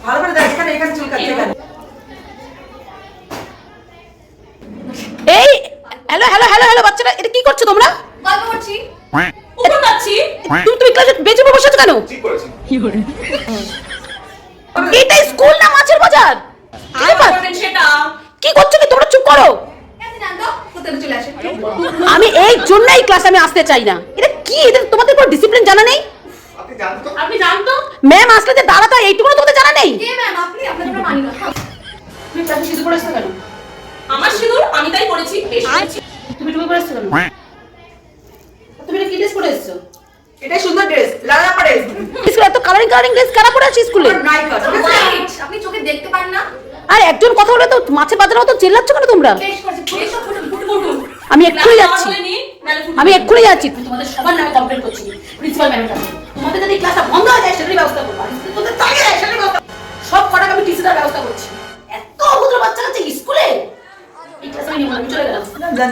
ভালো করে দেখ এখানে এখানে চুল কাটছে কেন? এই হ্যালো হ্যালো হ্যালো হ্যালো বাচ্চারা, এটা কি করছো তোমরা? গল্প করছি, উপর যাচ্ছি। তুমি ক্লাসে বেঁচে বসে আছো কেন? ঠিক করেছি। এটা স্কুল না মাছের বাজার? সেটা কি করছো কি তোমরা? চুপ করো। চলে আসে। আমি এই জন্যই ক্লাসে আমি আসতে চাই না। এটা কি, এদের তোমাদের কোনো ডিসিপ্লিন জানা নেই? আপনি জানতো ম্যাম আসলে যে দাঁড়াতে হয় এইটুকু তোমাদের জানা নেই? কে ম্যাম? আপনি আপনাদের মানি না। তুমি ক্লাসে শুধু পড়েছো কেন? আমার সিঁদুর আমি তাই করেছি। তুমি টুপি পড়েছো কেন? তুমি এটা কি ড্রেস পরে এসেছো? এটাই সুন্দর ড্রেস, লালা পরে স্কুলে এত কালারিং কালারিং ড্রেস কারা পরে আছে স্কুলে? নায়িকা। Right, আপনি চোখে দেখতে পান না? আর একজন কথা বলে তো মাছের বাজার মতো চিল্লাচ্ছ কেন তোমরা? বেশ করছে, বেশ ফুটুন ফুটুন। আমি এক্ষুনি যাচ্ছি, আমি এক্ষুনি যাচ্ছি। তোমাদের সবার নামে কমপ্লেইন করছি প্রিন্সিপাল ম্যামের কাছে। তোমাদের যদি ক্লাসটা বন্ধ হয়ে যায় সেটারই ব্যবস্থা করবো। তোদের তাকে সেটারই ব্যবস্থা, সব কটাকে আমি টিচারের ব্যবস্থা করছি। এত অভদ্র বাচ্চা কাছে স্কুলে, এই ক্লাসে আমি চলে গেলাম। যা